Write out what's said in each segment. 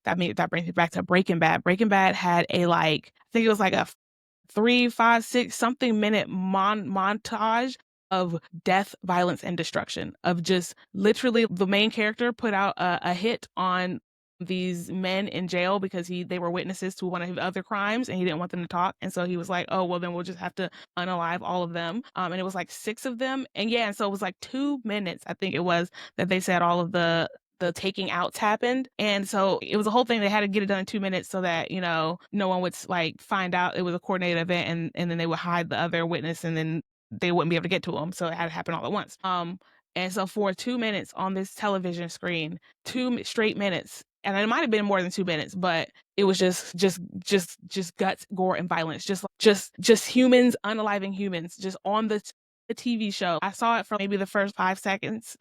that brings me back to Breaking Bad. Breaking Bad had a like, I think it was like a 3, 5, 6 something minute montage of death, violence, and destruction, of just literally the main character put out a hit on these men in jail because they were witnesses to one of his other crimes and he didn't want them to talk. And so he was like, oh, well, then we'll just have to unalive all of them. And it was like 6 of them. And yeah, and so it was like 2 minutes, I think it was, that they said all of the taking outs happened. And so it was a whole thing. They had to get it done in 2 minutes so that, no one would like find out it was a coordinated event, and then they would hide the other witness, and then they wouldn't be able to get to them. So it had to happen all at once. And so for 2 minutes on this television screen, 2 straight minutes, and it might have been more than 2 minutes, but it was just guts, gore, and violence. Just humans unaliving humans, just on the TV show. I saw it for maybe the first 10 seconds.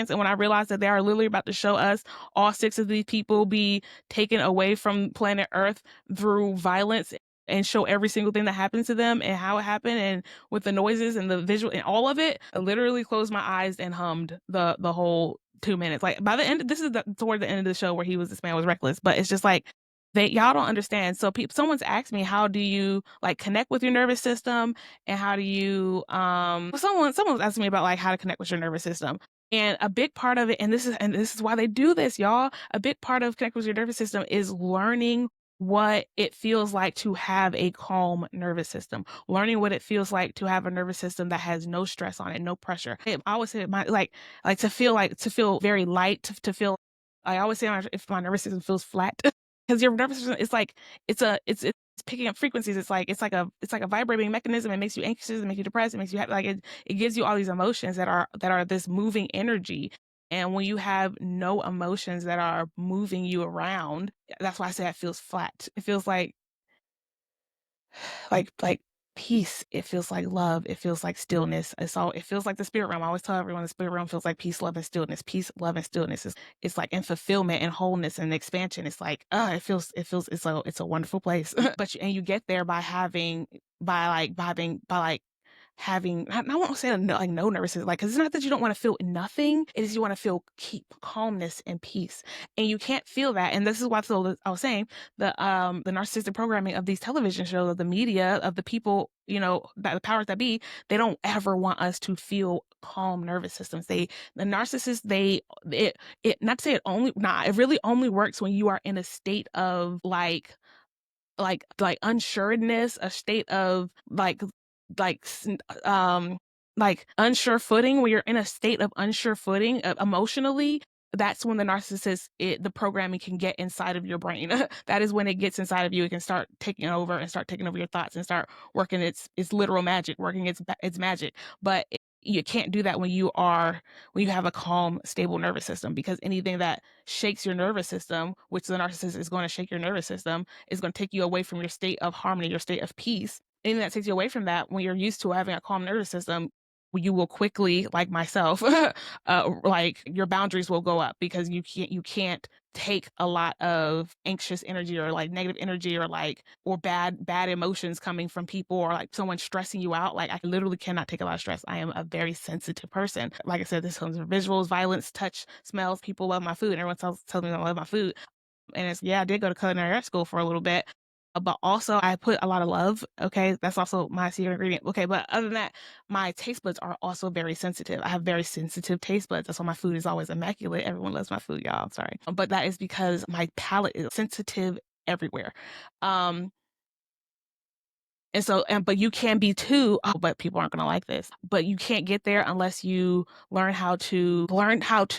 And when I realized that they are literally about to show us all 6 of these people be taken away from planet Earth through violence, and show every single thing that happens to them and how it happened, and with the noises and the visual and all of it, I literally closed my eyes and hummed the whole 2 minutes. Like by the end, this is toward the end of the show where this man was reckless, but it's just like, y'all don't understand. So someone's asked me, how do you like connect with your nervous system, and how do you someone was asking me about like how to connect with your nervous system. And a big part of it, and this is why they do this, y'all, a big part of connect with your nervous system is learning what it feels like to have a calm nervous system, learning what it feels like to have a nervous system that has no stress on it, no pressure. I always say to feel very light, to feel, I always say if my nervous system feels flat, because your nervous system is like, it's picking up frequencies. It's like a vibrating mechanism. It makes you anxious, it makes you depressed, it makes you happy. Like it gives you all these emotions that are this moving energy. And when you have no emotions that are moving you around, that's why I say it feels flat. It feels like peace. It feels like love. It feels like stillness. It feels like the spirit realm. I always tell everyone the spirit realm feels like peace, love, and stillness. Peace, love, and stillness it's like in fulfillment and wholeness and expansion. It's like, it's a wonderful place. But you get there by having having, I won't say like no nervous system, like, because it's not that you don't want to feel nothing, it is you want to feel calmness and peace, and you can't feel that. And this is why I was saying the narcissistic programming of these television shows, of the media, of the people, that the powers that be, they don't ever want us to feel calm nervous systems. The narcissists, not to say it only, it really only works when you are in a state of like unsureness, a state of like unsure footing. When you're in a state of unsure footing emotionally, that's when the narcissist, the programming can get inside of your brain. That is when it gets inside of you. It can start taking over your thoughts and start working its literal magic, working its magic. But you can't do that when you have a calm, stable nervous system, because anything that shakes your nervous system, which the narcissist is going to shake your nervous system, is going to take you away from your state of harmony, your state of peace. Anything that takes you away from that, when you're used to having a calm nervous system, you will quickly, like myself, like your boundaries will go up, because you can't take a lot of anxious energy or like negative energy or bad emotions coming from people, or like someone stressing you out. Like I literally cannot take a lot of stress. I am a very sensitive person. Like I said, this comes from visuals, violence, touch, smells. People love my food. Everyone tells me I love my food. And I did go to culinary art school for a little bit, but also I put a lot of love. Okay. That's also my secret ingredient. Okay. But other than that, my taste buds are also very sensitive. I have very sensitive taste buds. That's why my food is always immaculate. Everyone loves my food, y'all. I'm sorry. But that is because my palate is sensitive everywhere. And so, but you can be too, oh, but people aren't going to like this. But you can't get there unless you learn how to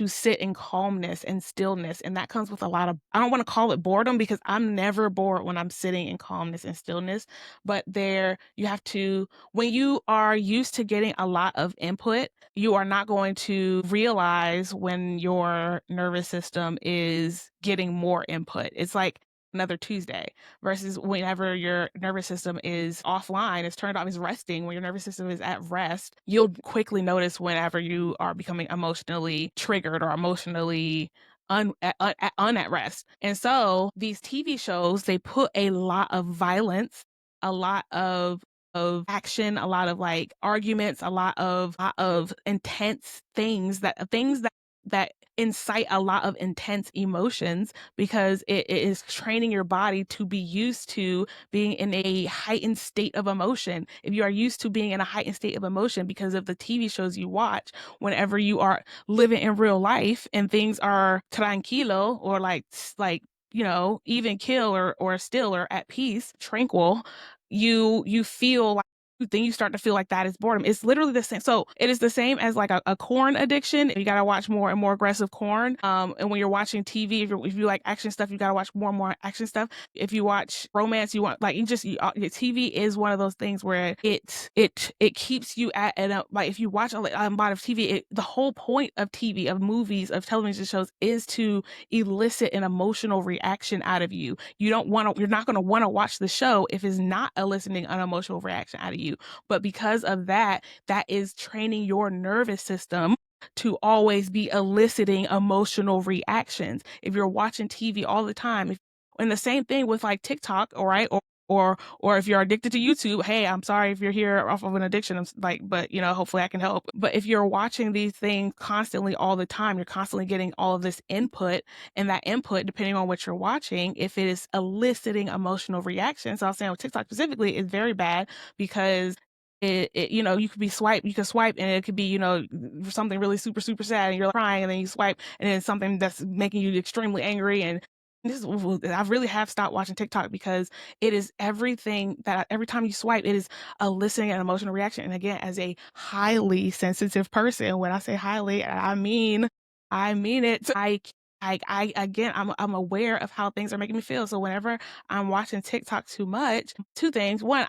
sit in calmness and stillness. And that comes with a lot of, I don't want to call it boredom, because I'm never bored when I'm sitting in calmness and stillness. But you have to, when you are used to getting a lot of input, you are not going to realize when your nervous system is getting more input. It's like another Tuesday, versus whenever your nervous system is offline, is turned off, is resting. When your nervous system is at rest, you'll quickly notice whenever you are becoming emotionally triggered or emotionally at rest. And so these TV shows, they put a lot of violence, a lot of action, a lot of like arguments, a lot of intense things that that incite a lot of intense emotions because it is training your body to be used to being in a heightened state of emotion. If you are used to being in a heightened state of emotion because of the TV shows you watch, whenever you are living in real life and things are tranquilo or like even kill or still or at peace, tranquil, you feel like then you start to feel like that is boredom. It's literally the same. So it is the same as like a corn addiction. You got to watch more and more aggressive corn. And when you're watching TV, if you like action stuff, you got to watch more and more action stuff. If you watch romance, you want like your TV is one of those things where it keeps you at like if you watch a lot of TV, the whole point of TV, of movies, of television shows is to elicit an emotional reaction out of you. You're not going to want to watch the show if it's not eliciting an emotional reaction out of you. But because of that, that is training your nervous system to always be eliciting emotional reactions. If you're watching TV all the time, and the same thing with like TikTok, all right, or if you're addicted to YouTube, hey, I'm sorry if you're here off of an addiction. I'm like, but hopefully I can help. But if you're watching these things constantly all the time, you're constantly getting all of this input, and that input, depending on what you're watching, if it is eliciting emotional reactions, so I was saying with TikTok specifically, is very bad because you could you can swipe and it could be, something really super, super sad and you're crying and then you swipe and then something that's making you extremely angry. And I really have stopped watching TikTok because it is everything that every time you swipe, it is eliciting an emotional reaction. And again, as a highly sensitive person, when I say highly, I mean it. Again, I'm aware of how things are making me feel. So whenever I'm watching TikTok too much, two things. One,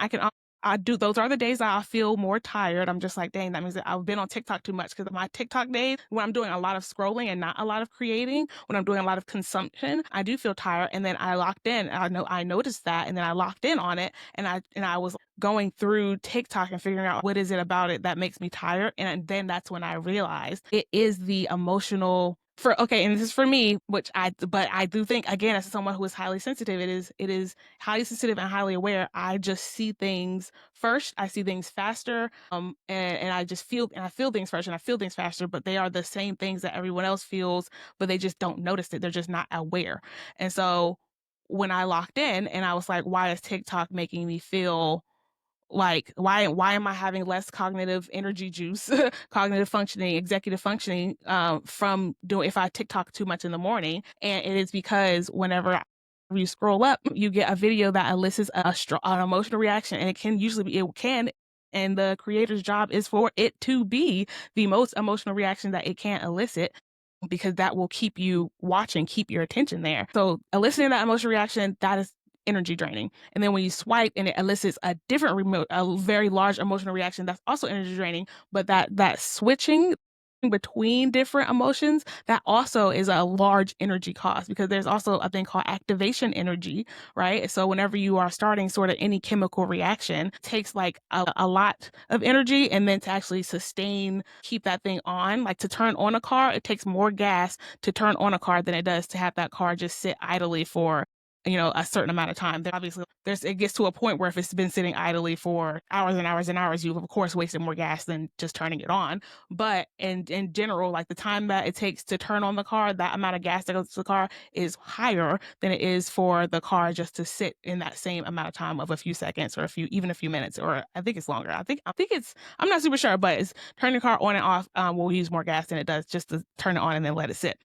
those are the days that I feel more tired. I'm just like, dang, that means that I've been on TikTok too much. Because my TikTok days, when I'm doing a lot of scrolling and not a lot of creating, when I'm doing a lot of consumption, I do feel tired. And then I locked in. I noticed that, and then I locked in on it, and I was going through TikTok and figuring out what is it about it that makes me tired. And then that's when I realized it is the emotional and this is for me, but I do think, again, as someone who is highly sensitive, it is highly sensitive and highly aware. I just see things first. I see things faster. And I feel things first and I feel things faster, but they are the same things that everyone else feels, but they just don't notice it. They're just not aware. And so when I locked in and I was like, why is TikTok making me feel like why am I having less cognitive energy juice, cognitive functioning, executive functioning from doing if I TikTok too much in the morning? And it is because whenever you scroll up, you get a video that elicits an emotional reaction, and and the creator's job is for it to be the most emotional reaction that it can elicit, because that will keep you watching, keep your attention there. So eliciting that emotional reaction, that is energy draining. And then when you swipe and it elicits a very large emotional reaction, that's also energy draining. But that switching between different emotions, that also is a large energy cost, because there's also a thing called activation energy, right? So whenever you are starting sort of any chemical reaction, it takes like a lot of energy, and then to actually keep that thing on, like to turn on a car, it takes more gas to turn on a car than it does to have that car just sit idly for a certain amount of time. There obviously it gets to a point where if it's been sitting idly for hours and hours and hours, you've of course wasted more gas than just turning it on. But in general, like the time that it takes to turn on the car, that amount of gas that goes to the car is higher than it is for the car just to sit in that same amount of time of a few seconds or even a few minutes, or I think it's longer. I'm not super sure, but it's turning the car on and off will use more gas than it does just to turn it on and then let it sit.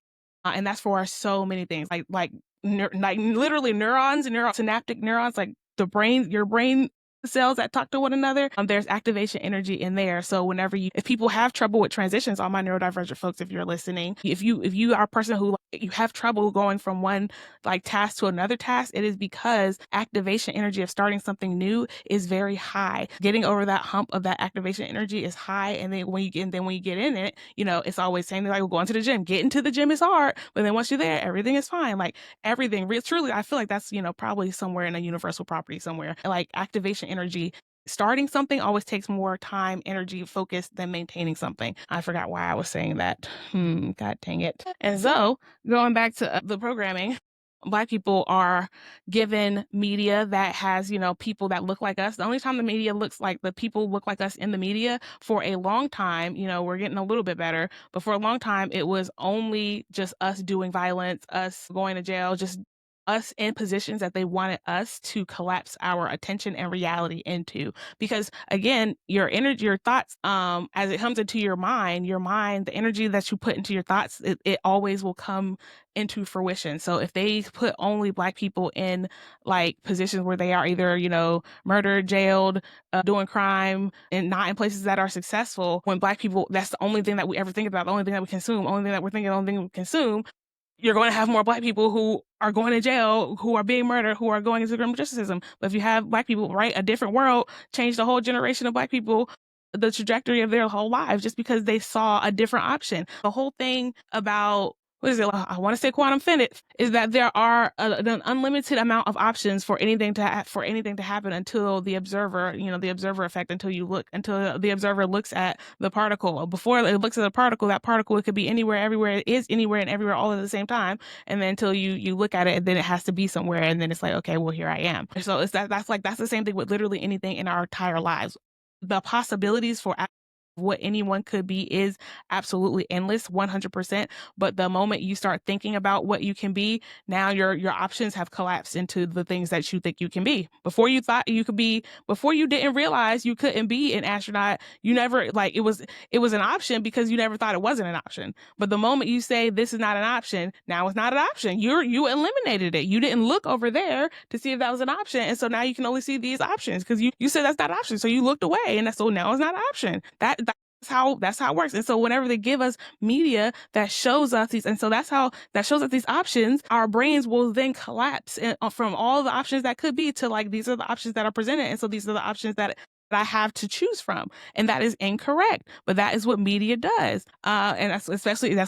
And that's for so many things, like literally neurons and synaptic neurons, like your brain cells that talk to one another. There's activation energy in there. So if people have trouble with transitions, all my neurodivergent folks, if you're listening, if you are a person who you have trouble going from one like task to another task, it is because activation energy of starting something new is very high. Getting over that hump of that activation energy is high, and then when you get in it, it's always saying like, well, going to the gym. Getting to the gym is hard, but then once you're there, everything is fine. Like everything, truly, I feel like that's probably somewhere in a universal property somewhere. Like activation energy. Starting something always takes more time, energy, focus than maintaining something. I forgot why I was saying that. God dang it. And so, going back to the programming, Black people are given media that has, people that look like us. The only time the media looks like the people look like us in the media for a long time, we're getting a little bit better, but for a long time, it was only just us doing violence, us going to jail, just us in positions that they wanted us to collapse our attention and reality into. Because again, your energy, your thoughts, as it comes into your mind, the energy that you put into your thoughts, it always will come into fruition. So if they put only Black people in like positions where they are either, murdered, jailed, doing crime, and not in places that are successful, when Black people, that's the only thing that we ever think about, the only thing that we consume, the only thing that we're thinking, the only thing we consume, you're going to have more Black people who are going to jail, who are being murdered, who are going into criminal justice system. But if you have Black people, right, a different world, change the whole generation of Black people, the trajectory of their whole lives, just because they saw a different option. The whole thing about, what is it? I want to say quantum finite, is that there are an unlimited amount of options for anything to happen until the observer, the observer effect, until the observer looks at the particle. Before it looks at the particle, that particle, it could be anywhere, everywhere. It is anywhere and everywhere all at the same time. And then until you look at it, and then it has to be somewhere, and then it's like, okay, well, here I am. So that's the same thing with literally anything in our entire lives. The possibilities for what anyone could be is absolutely endless, 100%. But the moment you start thinking about what you can be, now your options have collapsed into the things that you think you can be. Before you thought you could be, before you didn't realize you couldn't be an astronaut, you never, like, it was an option because you never thought it wasn't an option. But the moment you say this is not an option, now it's not an option. You eliminated it. You didn't look over there to see if that was an option, and so now you can only see these options because you said that's not an option, so you looked away, and so now it's not an option. That's how it works. And so whenever they give us media that shows us these, and so that shows us these options, our brains will then collapse from all the options that could be to like, these are the options that are presented, and so these are the options that I have to choose from, and that is incorrect. But that is what media does, and that's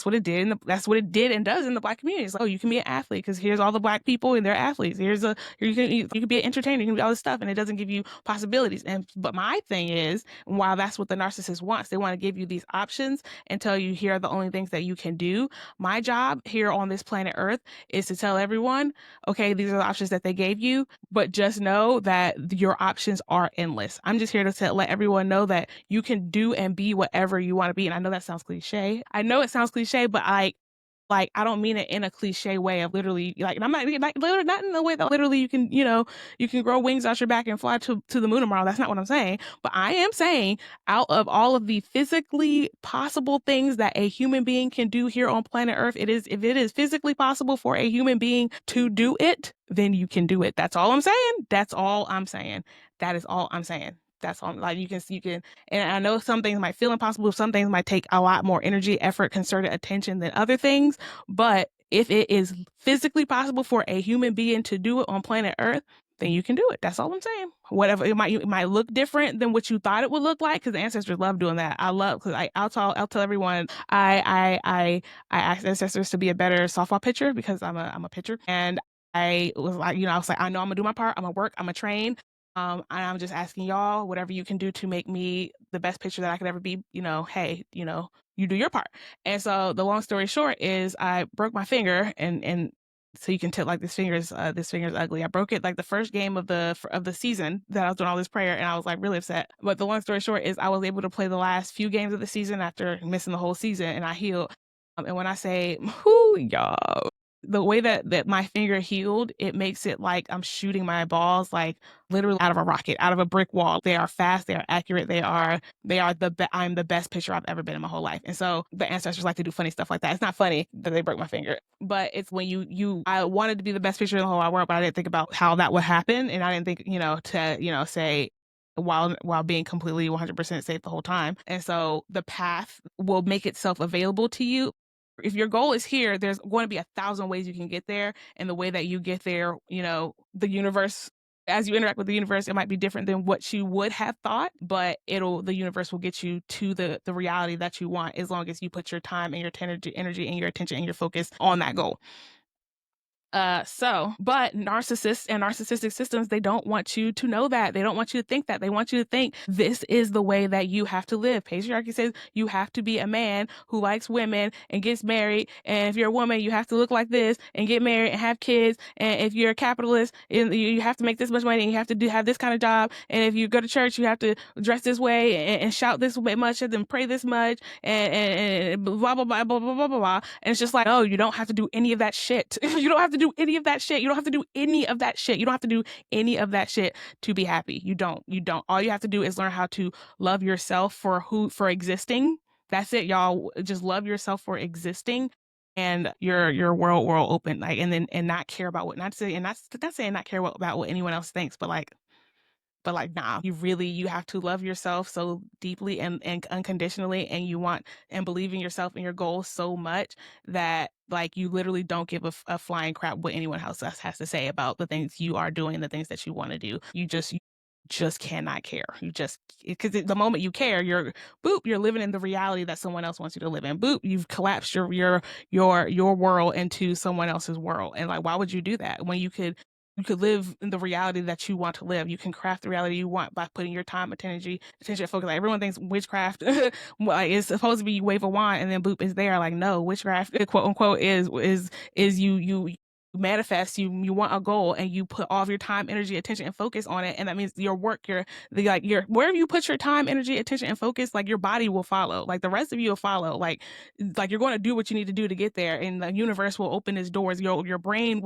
what it did, that's what it did and does in the Black community. It's like, oh, you can be an athlete because here's all the Black people and they're athletes. You can be an entertainer, you can be all this stuff, and it doesn't give you possibilities. But my thing is, while that's what the narcissist wants, they want to give you these options and tell you here are the only things that you can do. My job here on this planet Earth is to tell everyone, okay, these are the options that they gave you, but just know that your options are endless. I'm just here to let everyone know that you can do and be whatever you want to be. And I know that sounds cliche. I know it sounds cliche, but I don't mean it in a cliche way of literally, like, and I'm not like literally not in the way that literally you can grow wings out your back and fly to the moon tomorrow. That's not what I'm saying. But I am saying, out of all of the physically possible things that a human being can do here on planet Earth, if it is physically possible for a human being to do it, then you can do it. That's all I'm saying. That's all I'm saying. That is all I'm saying. That's all. Like, you can, and I know some things might feel impossible. Some things might take a lot more energy, effort, concerted attention than other things. But if it is physically possible for a human being to do it on planet Earth, then you can do it. That's all I'm saying. Whatever it might look different than what you thought it would look like, because the ancestors love doing that. Because I'll tell everyone I asked ancestors to be a better softball pitcher because I'm a pitcher, and I was like, I know I'm gonna do my part. I'm gonna work. I'm gonna train. And I'm just asking y'all, whatever you can do to make me the best pitcher that I could ever be, hey, you do your part. And so the long story short is I broke my finger, and so you can tell, like, this finger's ugly. I broke it like the first game of the season that I was doing all this prayer, and I was like really upset. But the long story short is I was able to play the last few games of the season after missing the whole season, and I healed. And when I say, whoo, y'all, the way that my finger healed, it makes it like I'm shooting my balls like literally out of a rocket, out of a brick wall. They are fast, they are accurate, I'm the best pitcher I've ever been in my whole life. And so the ancestors like to do funny stuff like that. It's not funny that they broke my finger, but it's when I wanted to be the best pitcher in the whole wide world, but I didn't think about how that would happen, and I didn't think, to say, while being completely 100% safe the whole time. And so the path will make itself available to you. If your goal is here, there's going to be 1,000 ways you can get there. And the way that you get there, the universe, as you interact with the universe, it might be different than what you would have thought, but the universe will get you to the reality that you want, as long as you put your time and your energy and your attention and your focus on that goal. But narcissists and narcissistic systems, they don't want you to know that. They don't want you to think that. They want you to think this is the way that you have to live. Patriarchy says you have to be a man who likes women and gets married. And if you're a woman, you have to look like this and get married and have kids. And if you're a capitalist, you have to make this much money and you have to have this kind of job. And if you go to church, you have to dress this way and shout this much and pray this much and blah, blah, blah, blah, blah, blah, blah, blah. And it's just like, oh, you don't have to do any of that shit. You don't have to do any of that shit. You don't have to do any of that shit. You don't have to do any of that shit to be happy. You don't. All you have to do is learn how to love yourself for existing. That's it, y'all. Just love yourself for existing, and your world will open. Like, and not care about what, not saying not care about what anyone else thinks, but like, nah, you have to love yourself so deeply and unconditionally, and you want and believe in yourself and your goals so much that like you literally don't give a flying crap what anyone else has to say about the things you are doing and the things that you want to do. You just cannot care. Because the moment you care, you're living in the reality that someone else wants you to live in. Boop, you've collapsed your world into someone else's world. And like, why would you do that when you could live in the reality that you want to live? You can craft the reality you want by putting your time, attention, and focus. Like, everyone thinks witchcraft like, it's supposed to be you wave a wand and then boop is there. Like, no, witchcraft, quote unquote, is you manifest, you want a goal and you put all of your time, energy, attention, and focus on it. And that means your work, your wherever you put your time, energy, attention, and focus, like your body will follow. Like the rest of you will follow. Like you're going to do what you need to do to get there, and the universe will open its doors. Your brain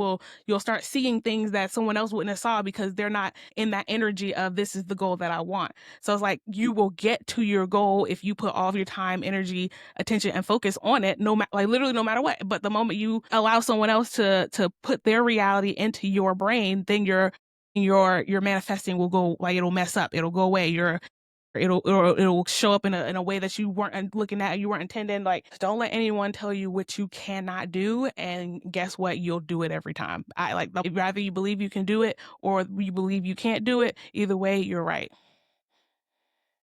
you'll start seeing things that someone else wouldn't have saw because they're not in that energy of this is the goal that I want. So it's like you will get to your goal if you put all of your time, energy, attention, and focus on it, literally no matter what. But the moment you allow someone else to put their reality into your brain, then your manifesting will go, like, it'll mess up, it'll go away, it'll show up in a way that you weren't looking at, you weren't intending. Like, don't let anyone tell you what you cannot do, and guess what, you'll do it every time. Rather you believe you can do it or you believe you can't do it, either way you're right.